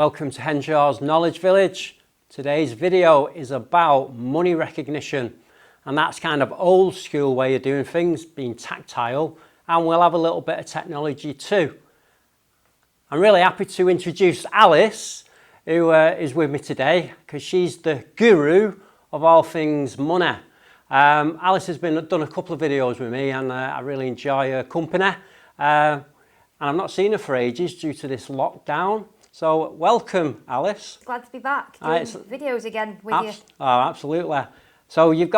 Welcome to Henshaws Knowledge Village. Today's video is about money recognition, and that's kind of old school way of doing things, being tactile, and we'll have a little bit of technology too. I'm really happy to introduce Alice, who is with me today, because she's the guru of all things money. Alice has done a couple of videos with me, and I really enjoy her company. And I've not seen her for ages due to this lockdown. So welcome, Alice. Glad to be back doing videos again with you. Oh, absolutely. So we've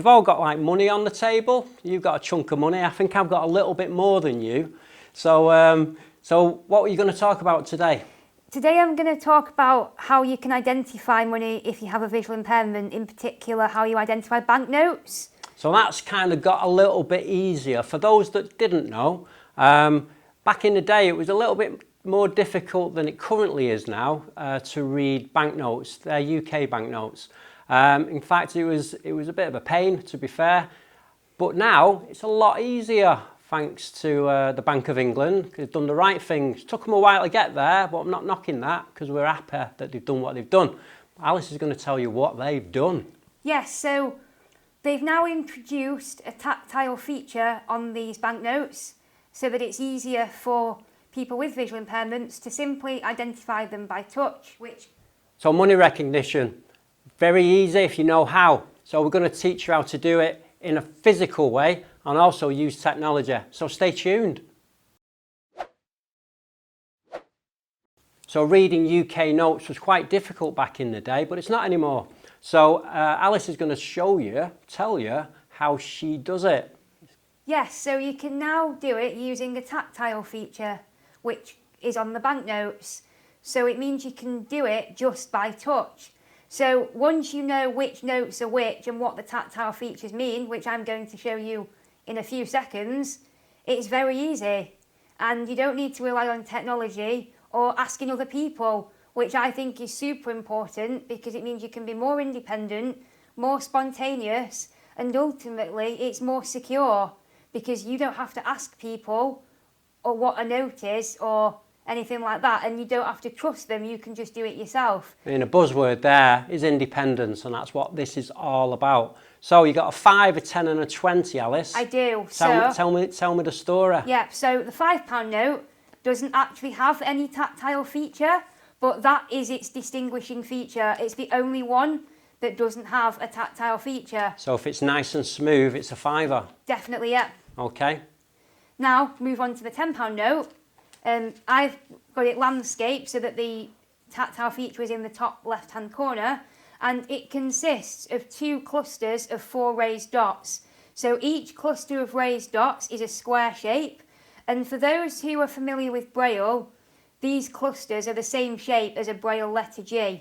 all got like money on the table. You've got a chunk of money. I think I've got a little bit more than you. So, so what are you going to talk about today? Today I'm going to talk about how you can identify money if you have a visual impairment, in particular how you identify banknotes. So that's kind of got a little bit easier. For those that didn't know, back in the day it was a little bit more difficult than it currently is now to read banknotes. They're UK banknotes. In fact, it was a bit of a pain, to be fair, but now it's a lot easier thanks to the Bank of England. They've done the right things. Took them a while to get there, but I'm not knocking that because we're happy that they've done what they've done. Alice is going to tell you what they've done. Yes, so they've now introduced a tactile feature on these banknotes so that it's easier for people with visual impairments to simply identify them by touch. So money recognition, very easy if you know how. So we're going to teach you how to do it in a physical way and also use technology. So stay tuned. So reading UK notes was quite difficult back in the day, but it's not anymore. So Alice is going to tell you how she does it. Yes, so you can now do it using a tactile feature, which is on the banknotes. So it means you can do it just by touch. So once you know which notes are which and what the tactile features mean, which I'm going to show you in a few seconds, it's very easy. And you don't need to rely on technology or asking other people, which I think is super important because it means you can be more independent, more spontaneous, and ultimately it's more secure because you don't have to ask people or what a note is or anything like that, and you don't have to trust them, you can just do it yourself. And a buzzword there is independence, and that's what this is all about. So you got a 5, a 10 and a 20, Alice. I do. Tell me the story. Yeah, so the £5 note doesn't actually have any tactile feature, but that is its distinguishing feature. It's the only one that doesn't have a tactile feature. So if it's nice and smooth, it's a fiver. Definitely, yeah. Okay. Now, move on to the £10 note. I've got it landscape so that the tactile feature is in the top left-hand corner, and it consists of 2 clusters of 4 raised dots. So each cluster of raised dots is a square shape, and for those who are familiar with Braille, these clusters are the same shape as a Braille letter G. I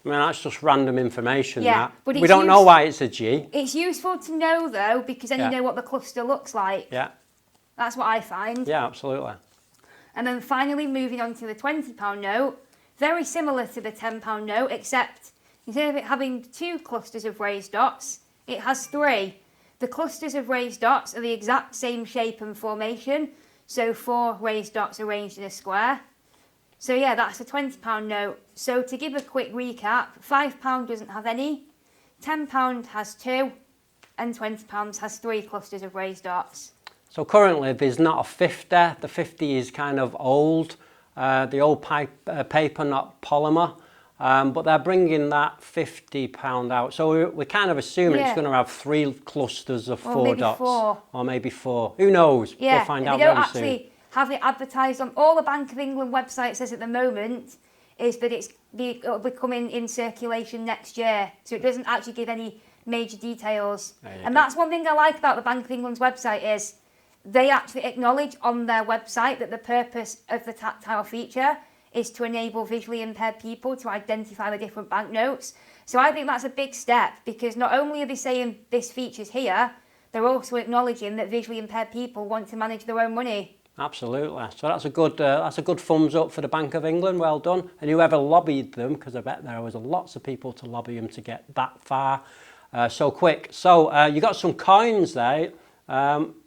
mean, that's just random information, yeah, that. But we don't know why it's a G. It's useful to know, though, because then you know what the cluster looks like. Yeah. That's what I find. Yeah, absolutely. And then finally moving on to the £20 note, very similar to the £10 note, except instead of it having 2 clusters of raised dots, it has 3. The clusters of raised dots are the exact same shape and formation, so 4 raised dots arranged in a square. So yeah, that's a £20 note. So to give a quick recap, £5 doesn't have any, £10 has 2, and £20 has 3 clusters of raised dots. So currently there's not a 50. The 50 is kind of old, the old paper, not polymer. But they're bringing that £50 out. So we're kind of assuming it's going to have 3 clusters of 4 dots. 4. Or maybe 4. Who knows? Yeah, we'll find out they don't very actually soon. have it advertised on all the Bank of England website says at the moment is that it'll be coming in circulation next year. So it doesn't actually give any major details. And that's one thing I like about the Bank of England's website is they actually acknowledge on their website that the purpose of the tactile feature is to enable visually impaired people to identify the different banknotes. So I think that's a big step because not only are they saying this feature's here, they're also acknowledging that visually impaired people want to manage their own money. Absolutely. So that's a good thumbs up for the Bank of England. Well done. And whoever lobbied them, because I bet there was lots of people to lobby them to get that far so quick. So you got some coins there.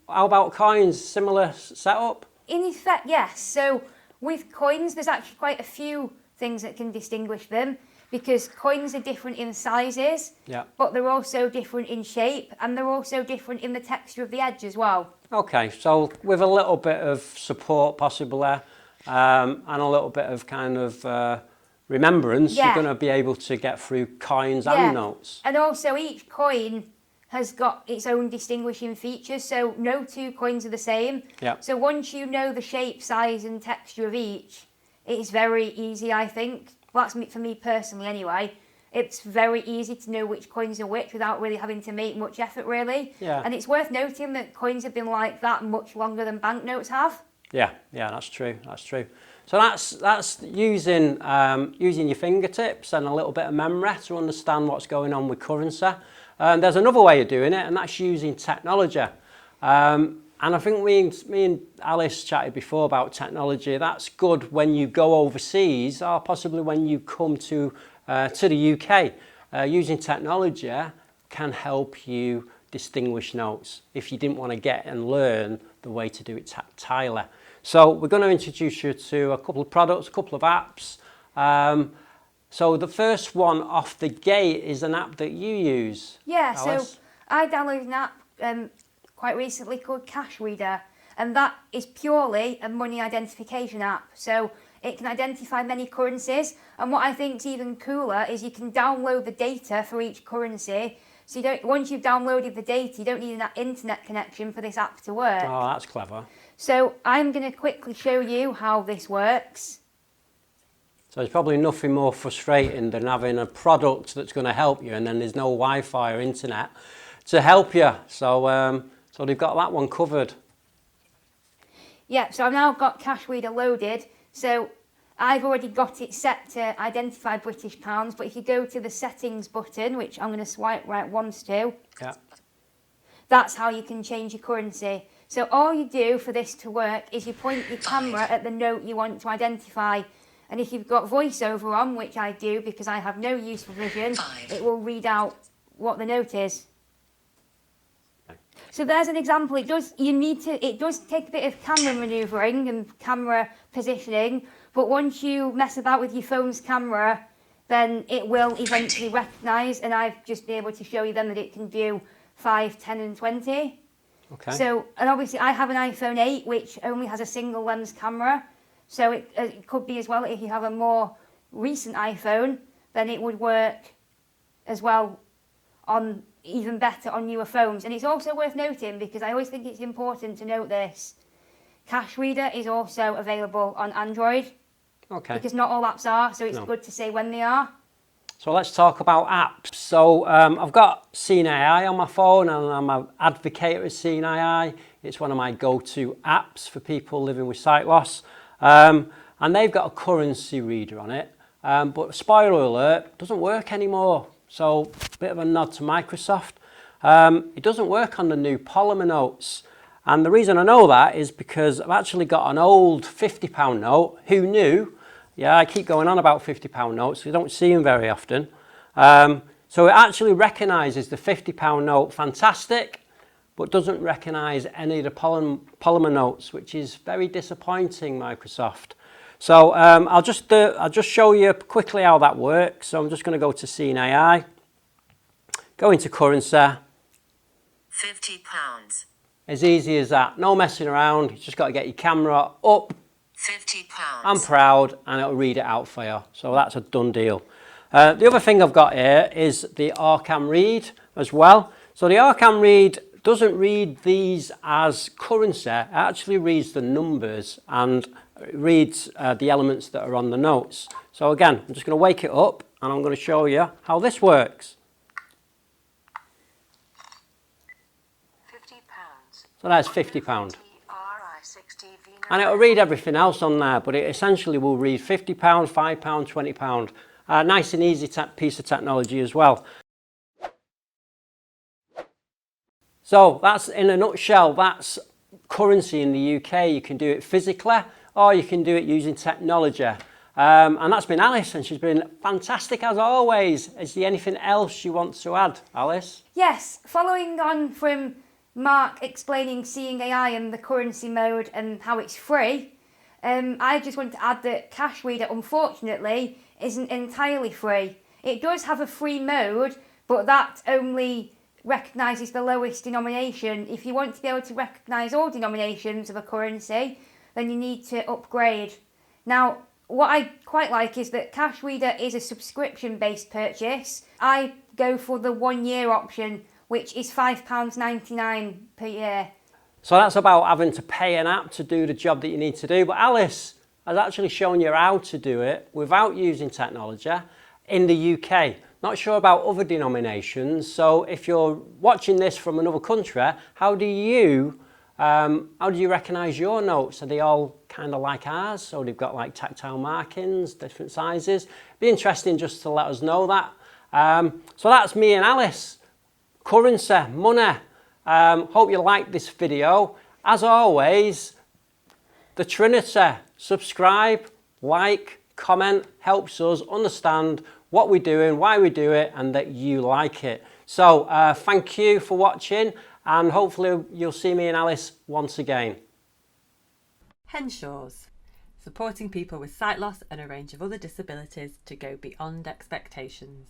How about coins? Similar setup? In effect, yes. So with coins, there's actually quite a few things that can distinguish them, because coins are different in sizes, Yeah. but they're also different in shape, and they're also different in the texture of the edge as well. Okay, so with a little bit of support possibly, and a little bit of kind of remembrance, you're going to be able to get through coins and notes. And also each coin has got its own distinguishing features, so no two coins are the same. Yeah. So once you know the shape, size and texture of each, it is very easy, I think. Well, that's for me personally anyway. It's very easy to know which coins are which without really having to make much effort, really. Yeah. And it's worth noting that coins have been like that much longer than banknotes have. Yeah, that's true. That's true. So that's using using your fingertips and a little bit of memory to understand what's going on with currency. There's another way of doing it, and that's using technology. And I think me and Alice chatted before about technology. That's good when you go overseas, or possibly when you come to the UK. Using technology can help you distinguish notes if you didn't want to get and learn the way to do it tactilely. So we're going to introduce you to a couple of products, a couple of apps. So the first one off the gate is an app that you use. Yeah, Alice. so I downloaded an app quite recently called Cash Reader, and that is purely a money identification app. So it can identify many currencies, and what I think is even cooler is you can download the data for each currency. So once you've downloaded the data, you don't need an internet connection for this app to work. Oh, that's clever. So I'm going to quickly show you how this works. So there's probably nothing more frustrating than having a product that's going to help you and then there's no Wi-Fi or internet to help you. So so they've got that one covered. Yeah, so I've now got Cash Reader loaded. So I've already got it set to identify British pounds, but if you go to the settings button, which I'm going to swipe right once to, that's how you can change your currency. So all you do for this to work is you point your camera at the note you want to identify. And if you've got voiceover on, which I do because I have no use for vision, it will read out what the note is. So there's an example. It does take a bit of camera manoeuvring and camera positioning, but once you mess about with your phone's camera, then it will eventually recognise, and I've just been able to show you then that it can do 5, 10 and 20. Okay. So, and obviously I have an iPhone 8 which only has a single lens camera, so it could be as well if you have a more recent iPhone, then it would work as well on even better on newer phones. And it's also worth noting, because I always think it's important to note this, Cash Reader is also available on Android. Okay. Because not all apps are, so it's good to say when they are. So let's talk about apps. So I've got Seeing AI on my phone, and I'm an advocate of Seeing AI. It's one of my go-to apps for people living with sight loss. And they've got a currency reader on it. But spoiler alert, it doesn't work anymore. So a bit of a nod to Microsoft. It doesn't work on the new polymer notes. And the reason I know that is because I've actually got an old £50 note. Who knew? Yeah, I keep going on about £50 notes. We don't see them very often. So it actually recognises the £50 note fantastic, but doesn't recognise any of the polymer notes, which is very disappointing, Microsoft. So I'll just show you quickly how that works. So I'm just going to go to Seeing AI, go into currency. £50. As easy as that, no messing around. You just got to get your camera up. £50. I'm proud, and it'll read it out for you. So that's a done deal. The other thing I've got here is the Arcam Read as well. So the Arcam Read doesn't read these as currency. It actually reads the numbers and it reads the elements that are on the notes. So again, I'm just going to wake it up and I'm going to show you how this works. £50. So that's £50. And it'll read everything else on there, but it essentially will read £50, £5, £20. Nice and easy piece of technology as well. So that's, in a nutshell, that's currency in the UK. You can do it physically or you can do it using technology. And that's been Alice, and she's been fantastic as always. Is there anything else you want to add, Alice? Yes, following on from Mark explaining Seeing AI and the currency mode and how it's free, I just want to add that Cash Reader, unfortunately, isn't entirely free. It does have a free mode, but that only recognises the lowest denomination. If you want to be able to recognise all denominations of a currency, then you need to upgrade. Now, what I quite like is that Cash Reader is a subscription-based purchase. I go for the 1 year option, which is £5.99 per year. So that's about having to pay an app to do the job that you need to do. But Alice has actually shown you how to do it without using technology in the UK. Not sure about other denominations. So if you're watching this from another country, how do you recognise your notes? Are they all kind of like ours? So they've got like tactile markings, different sizes. Be interesting just to let us know that. So that's me and Alice. Currency, money. Hope you liked this video. As always, the Trinity: subscribe, like, comment, helps us understand what we're doing, why we do it, and that you like it. So thank you for watching, and hopefully you'll see me and Alice once again. Henshaws, supporting people with sight loss and a range of other disabilities to go beyond expectations.